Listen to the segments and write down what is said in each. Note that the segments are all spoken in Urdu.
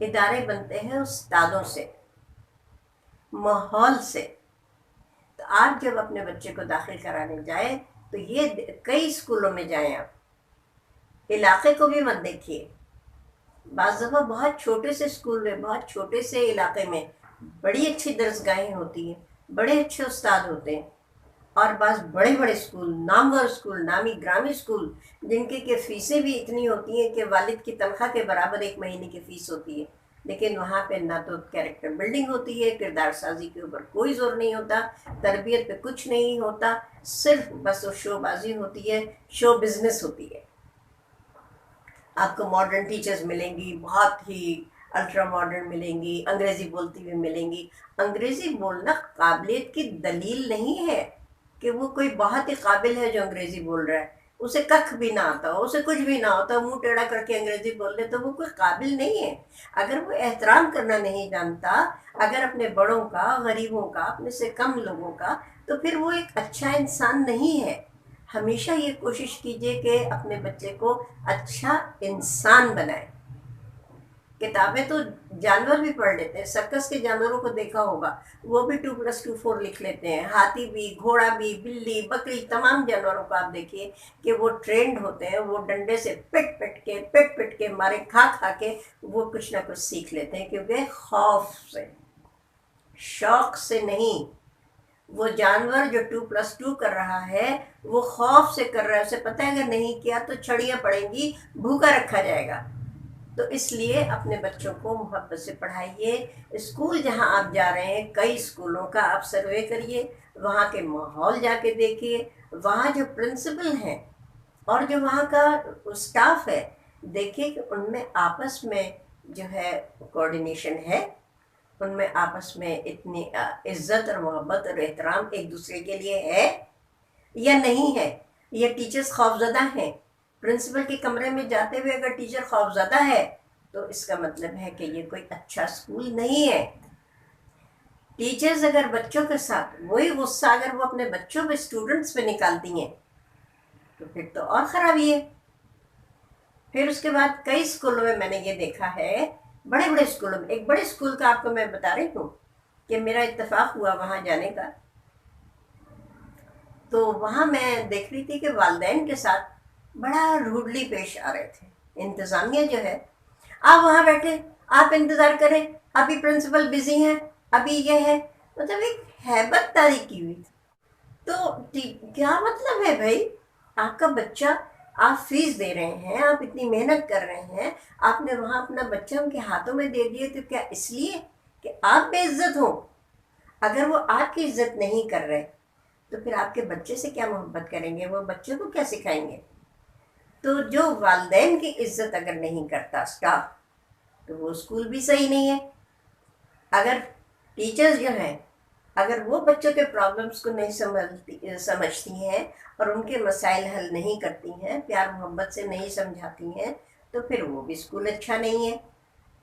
ادارے بنتے ہیں استادوں سے، ماحول سے۔ تو آپ جب اپنے بچے کو داخل کرانے جائیں تو یہ کئی اسکولوں میں جائیں، آپ علاقے کو بھی مت دیکھیے۔ بعض دفعہ بہت چھوٹے سے اسکول میں، بہت چھوٹے سے علاقے میں بڑی اچھی درسگاہیں ہوتی ہیں، بڑے اچھے استاد ہوتے ہیں، اور بعض بڑے بڑے اسکول، نامور اسکول، نامی گرامی اسکول، جن کی فیسیں بھی اتنی ہوتی ہیں کہ والد کی تنخواہ کے برابر ایک مہینے کی فیس ہوتی ہے، لیکن وہاں پہ نہ تو کیریکٹر بلڈنگ ہوتی ہے، کردار سازی کے اوپر کوئی زور نہیں ہوتا، تربیت پہ کچھ نہیں ہوتا، صرف بس وہ شو بازی ہوتی ہے، شو بزنس ہوتی ہے۔ آپ کو ماڈرن ٹیچرز ملیں گی، بہت ہی الٹرا ماڈرن ملیں گی، انگریزی بولتی ہوئی ملیں گی۔ انگریزی بولنا قابلیت کی دلیل نہیں ہے کہ وہ کوئی بہت ہی قابل ہے جو انگریزی بول رہا ہے، اسے ککھ بھی نہ آتا ہو، اسے کچھ بھی نہ ہوتا، منہ ٹیڑھا کر کے انگریزی بول لے تو وہ کوئی قابل نہیں ہے۔ اگر وہ احترام کرنا نہیں جانتا، اگر اپنے بڑوں کا، غریبوں کا، اپنے سے کم لوگوں کا، تو پھر وہ ایک اچھا انسان نہیں ہے۔ ہمیشہ یہ کوشش کیجیے کہ اپنے بچے کو اچھا انسان بنائے۔ کتابیں تو جانور بھی پڑھ لیتے ہیں، سرکس کے جانوروں کو دیکھا ہوگا، وہ بھی 2+2=4 لکھ لیتے ہیں۔ ہاتھی بھی، گھوڑا بھی، بلی، بکری، تمام جانوروں کو آپ دیکھیے کہ وہ ٹرینڈ ہوتے ہیں، وہ ڈنڈے سے پٹ پٹ کے مارے کھا کھا کے وہ کچھ نہ کچھ سیکھ لیتے ہیں، کیونکہ خوف سے، شوق سے نہیں۔ وہ جانور جو 2+2 کر رہا ہے وہ خوف سے کر رہا ہے، اسے پتہ ہے اگر نہیں کیا تو چھڑیاں پڑیں گی، بھوکا رکھا جائے گا۔ تو اس لیے اپنے بچوں کو محبت سے پڑھائیے۔ اسکول جہاں آپ جا رہے ہیں، کئی اسکولوں کا آپ سروے کریے، وہاں کے ماحول جا کے دیکھیے، وہاں جو پرنسپل ہیں اور جو وہاں کا اسٹاف ہے، دیکھیے کہ ان میں آپس میں جو ہے کوآرڈینیشن ہے، ان میں آپس میں اتنی عزت اور محبت اور احترام ایک دوسرے کے لیے ہے یا نہیں ہے۔ یہ ٹیچرز خوفزدہ ہیں، پرنسپل کے کمرے میں جاتے ہوئے اگر ٹیچر خوفزدہ ہے تو اس کا مطلب ہے کہ یہ کوئی اچھا اسکول نہیں ہے۔ ٹیچرز اگر بچوں کے ساتھ وہی غصہ اگر وہ اپنے بچوں پہ، اسٹوڈنٹس پہ نکالتی ہیں تو پھر تو اور خرابی ہے۔ پھر اس کے بعد کئی اسکولوں میں نے یہ دیکھا ہے، بڑے بڑے اسکولوں میں، ایک بڑے اسکول کا آپ کو میں بتا رہی ہوں کہ میرا اتفاق ہوا وہاں جانے کا، تو وہاں میں دیکھ رہی تھی کہ والدین کے ساتھ بڑا روڈلی پیش آ رہے تھے۔ انتظامیہ جو ہے، آپ وہاں بیٹھے، آپ انتظار کریں، ابھی پرنسپل بزی ہیں، ابھی یہ ہے، مطلب ایک ہیبت طاری کی ہوئی تھی۔ تو کیا مطلب ہے بھائی؟ آپ کا بچہ، آپ فیس دے رہے ہیں، آپ اتنی محنت کر رہے ہیں، آپ نے وہاں اپنا بچہ ان کے ہاتھوں میں دے دیے تو کیا اس لیے کہ آپ بے عزت ہوں؟ اگر وہ آپ کی عزت نہیں کر رہے تو پھر آپ کے بچے سے کیا محبت کریں گے؟ وہ بچے کو کیا سکھائیں گے؟ تو جو والدین کی عزت اگر نہیں کرتا اسٹاف، تو وہ اسکول بھی صحیح نہیں ہے۔ اگر ٹیچرز جو ہیں، اگر وہ بچوں کے پرابلمس کو نہیں سمجھتی ہیں اور ان کے مسائل حل نہیں کرتی ہیں، پیار محبت سے نہیں سمجھاتی ہیں، تو پھر وہ بھی اسکول اچھا نہیں ہے۔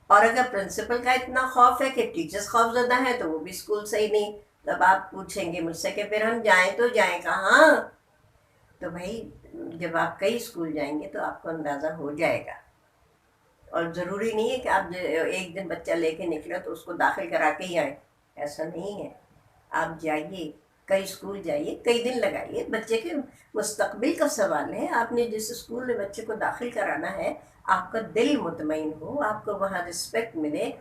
اور اگر پرنسپل کا اتنا خوف ہے کہ ٹیچرز خوف زدہ ہیں تو وہ بھی اسکول صحیح نہیں۔ تب آپ پوچھیں گے مجھ سے کہ پھر ہم جائیں تو جائیں کہاں؟ تو بھائی جب آپ کئی اسکول جائیں گے تو آپ کو اندازہ ہو جائے گا، اور ضروری نہیں ہے کہ آپ ایک دن بچہ لے کے نکلے تو اس کو داخل کرا کے ہی آئیں، ایسا نہیں ہے۔ آپ جائیے، کئی اسکول جائیے، کئی دن لگائیے، بچے کے مستقبل کا سوال ہے۔ آپ نے جس اسکول میں بچے کو داخل کرانا ہے، آپ کا دل مطمئن ہو، آپ کو وہاں رسپیکٹ ملے،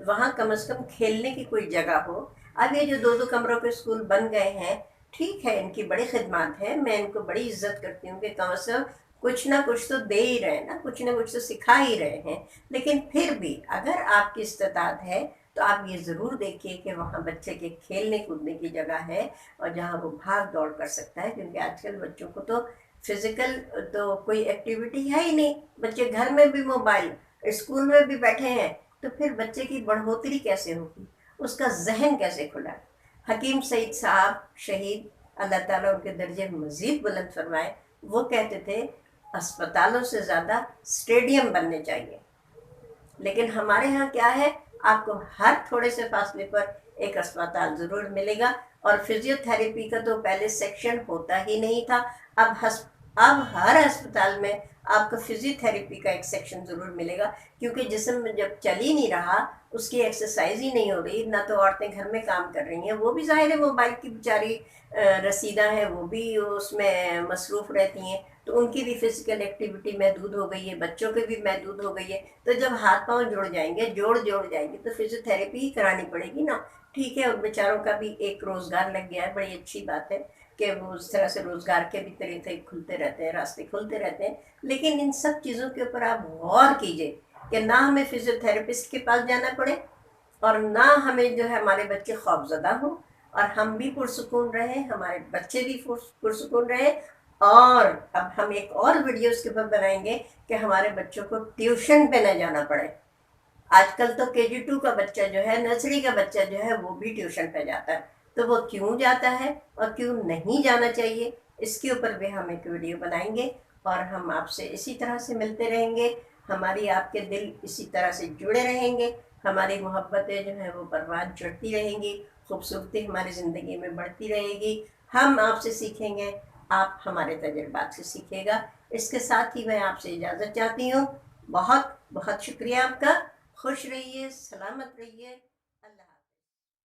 وہاں کم از کم کھیلنے کی کوئی جگہ ہو۔ اب یہ جو 2 کمروں کے اسکول بن گئے ہیں، ٹھیک ہے، ان کی بڑی خدمات ہے، میں ان کو بڑی عزت کرتی ہوں کہ کم از کم کچھ نہ کچھ تو دے ہی رہے ہیں نا، کچھ نہ کچھ تو سکھا ہی رہے ہیں۔ لیکن پھر بھی اگر آپ کی استطاعت ہے تو آپ یہ ضرور دیکھیے کہ وہاں بچے کے کھیلنے کودنے کی جگہ ہے اور جہاں وہ بھاگ دوڑ کر سکتا ہے، کیونکہ آج کل بچوں کو تو فزیکل تو کوئی ایکٹیویٹی ہے ہی نہیں۔ بچے گھر میں بھی موبائل، اسکول میں بھی بیٹھے ہیں، تو پھر بچے کی بڑھوتری کیسے ہوگی؟ اس کا ذہن کیسے کھلا؟ حکیم سعید صاحب شہید، اللہ تعالیٰ ان کے درجے مزید بلند فرمائے، وہ کہتے تھے اسپتالوں سے زیادہ اسٹیڈیم بننے چاہیے۔ لیکن ہمارے ہاں کیا ہے، آپ کو ہر تھوڑے سے فاصلے پر ایک اسپتال ضرور ملے گا، اور فزیو تھراپی کا تو پہلے سیکشن ہوتا ہی نہیں تھا، اب اب ہر اسپتال میں آپ کو فزیوتھیراپی کا ایک سیکشن ضرور ملے گا، کیونکہ جسم میں جب چل ہی نہیں رہا، اس کی ایکسرسائز ہی نہیں ہو رہی، نہ تو عورتیں گھر میں کام کر رہی ہیں، وہ بھی ظاہر ہے موبائل کی بیچاری رسیدہ ہیں، وہ بھی اس میں مصروف رہتی ہیں، تو ان کی بھی فزیکل ایکٹیویٹی محدود ہو گئی ہے، بچوں کی بھی محدود ہو گئی ہے، تو جب ہاتھ پاؤں جڑ جائیں گے، جوڑ جائیں گے، تو فزیوتھیراپی ہی کرانی پڑے گی نا۔ ٹھیک ہے، ان بیچاروں کا بھی ایک روزگار لگ گیا ہے، بڑی اچھی بات ہے کہ وہ اس طرح سے روزگار کے بھی طریقے کھلتے رہتے ہیں، راستے کھلتے رہتے ہیں، لیکن ان سب چیزوں کے اوپر آپ غور کیجئے کہ نہ ہمیں فزیوتھیراپسٹ کے پاس جانا پڑے، اور نہ ہمیں جو ہے ہمارے بچے خوف زدہ ہوں، اور ہم بھی پرسکون رہیں، ہمارے بچے بھی پرسکون رہیں۔ اور اب ہم ایک اور ویڈیو اس کے اوپر بنائیں گے کہ ہمارے بچوں کو ٹیوشن پہ نہ جانا پڑے۔ آج کل تو KG2 کا بچہ جو ہے، نرسری کا بچہ جو ہے، وہ بھی ٹیوشن پہ جاتا ہے، تو وہ کیوں جاتا ہے اور کیوں نہیں جانا چاہیے، اس کے اوپر بھی ہم ایک ویڈیو بنائیں گے، اور ہم آپ سے اسی طرح سے ملتے رہیں گے، ہماری آپ کے دل اسی طرح سے جڑے رہیں گے، ہماری محبتیں جو ہیں وہ پروان چڑھتی رہیں گی، خوبصورتی ہماری زندگی میں بڑھتی رہے گی، ہم آپ سے سیکھیں گے، آپ ہمارے تجربات سے سیکھے گا۔ اس کے ساتھ ہی میں آپ سے اجازت چاہتی ہوں، بہت بہت شکریہ آپ کا، خوش رہیے، سلامت رہیے۔